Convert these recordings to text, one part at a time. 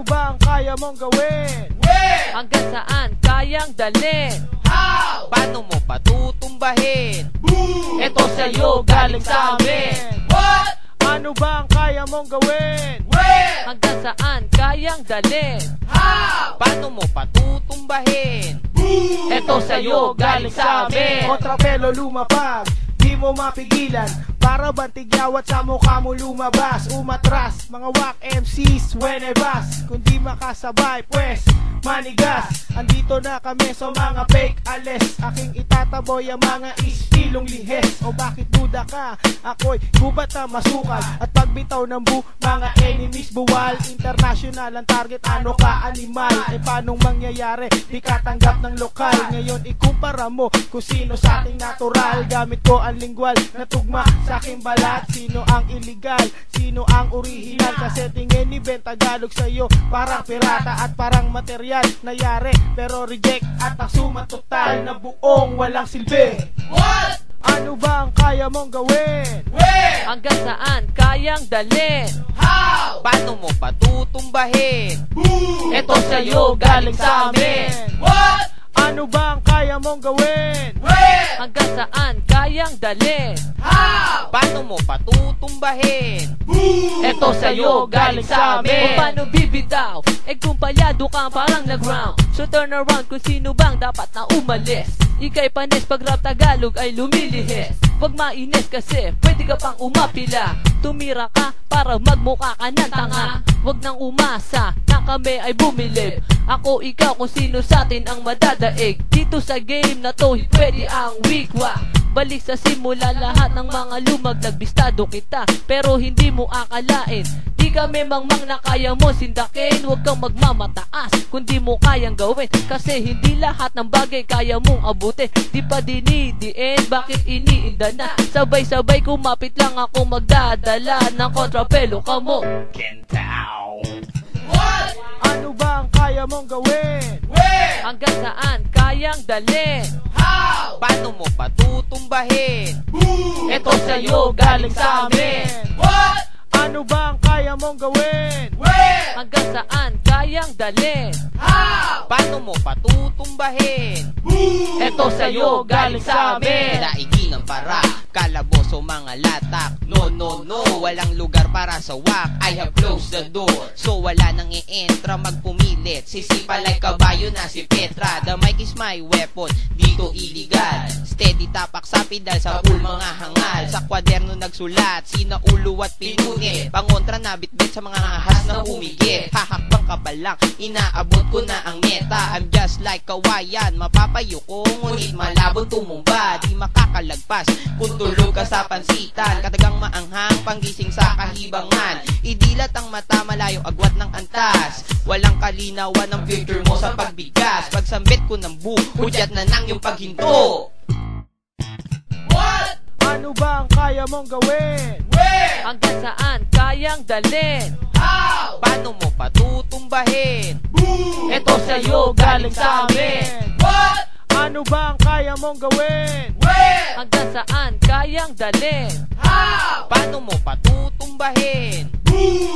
Ano ba ang kaya mong gawin? Hanggang saan kayang dalhin? How? Paano mo patutumbahin? Ito sa'yo galing sa amin. What? Ano ba ang kaya mong gawin? Where? Hanggang saan kayang dalhin? How? Paano mo patutumbahin? Ito sa'yo galing sa amin. Kontrapelo lumapag, di mo mapigilan. Para bang tigyawat sa mukha mo lumabas. Umatras, mga whack MCs, wenebas. Kung di makasabay, pues manigas. Andito na kami sa mga fake alis. Aking itataboy ang mga istilong lihes. O bakit duda ka? Ako'y gubat na masukal. At pagbitaw ng mga enemies buwal. International ang target, ano ka animal? E paanong mangyayari? Di ka tanggap ng lokal. Ngayon ikumpara mo kung sino sa ating natural. Gamit ko ang lingwal na tugma sa aking balat. Sino ang illegal? Sino ang original? Kasi tingin ni Ben Tagalog sa'yo parang pirata at parang material nayari pero reject at ang suma total na buong walang silbi. What? Ano ba ang kaya mong gawin? Where? Hanggang saan kayang dalhin? How? Paano mo patutumbahin? Ito sa'yo galing sa amin. What? Ano ba ang kaya mong gawin? Where? Hanggang saan kayang dalhin? How? Paano mo patutumbahin? Ito sa'yo galing sa Kung amin. paano bibitaw? Eh kung palyado ka parang nag-round. So turn around kung sino bang dapat na umalis. Ika'y panis pag rap Tagalog ay lumilihis. Huwag mainis kasi pwede ka pang umapila. Tumira ka para magmukha ka ng tanga. Huwag nang umasa na kami ay bumilib. Ako ikaw kung sino sa atin ang madadaig. Dito sa game na to pwede ang wigwa. Balik sa simula lahat ng mga lumag nagbistado kita. Pero hindi mo akalain di kami mangmang na kaya mo sindakin. Huwag kang magmamataas kung di mo kayang gawin. Kasi hindi lahat ng bagay kaya mong abutin. Di pa dinidiin, bakit iniinda na? Sabay-sabay kumapit lang ako magdadala ng kontrapelo ka mo. What? Ano ba ang kaya mong gawin? Where? Hanggang saan kayang dalhin? How? Paano mo patutumbahin? Ito sa'yo galing sa amin. What? Ano ba ang kaya mong gawin? Where? Hanggang saan kayang dalhin? How? Paano mo patutumbahin? Ito sa'yo galing sa amin. Daigin ang para, kalaboso mga latak. No, no, no, walang lugar para sa wak. I have closed the door, so wala nang i-entra. Magpumilit, sisipa like kabayo na si Petra. The mic is my weapon, dito illegal. Steady tapak sa pedal, sa pool mga hangal. Sa kwaderno nagsulat, sinaulo at pinunit. Pangontra na bitbit sa mga ahas na humigit. Hahakbang ka pa lang, inaabot ko na ang meta. I'm just like kawayan, mapapayo ko, ngunit malabon tumumba. Di makakalagpas kung tulog ka sa pansitan. Katagang maanghang, panggising sa kahibangan. Idilat ang mata, malayo agwat ng antas. Walang kalinawan ng future mo sa pagbigkas. Pagsambit ko ng hudyat na nang yung paghinto. What? Ano ba ang kaya mong gawin? Where? Hanggang saan kayang dalhin? How? Paano mo patutumbahin? Ito sa'yo galing sa amin. What? Ano ba ang kaya mong gawin? Where? Hanggang saan kayang dalhin? How? Paano mo patutumbahin?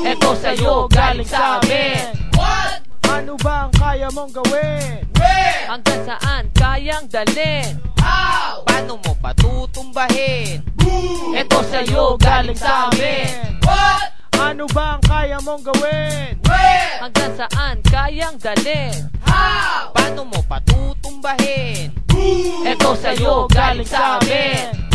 Ito sa'yo galing sa amin. What? Ano ba ang kaya mong gawin? Where? Hanggang saan kayang dalhin? How? Paano mo patutumbahin? Ito sa'yo galing sa amin. What? Ano ba ang kaya mong gawin? Where? Hanggang saan kayang dalhin? How? Paano mo patutumbahin? Ito sa'yo galing sa amin.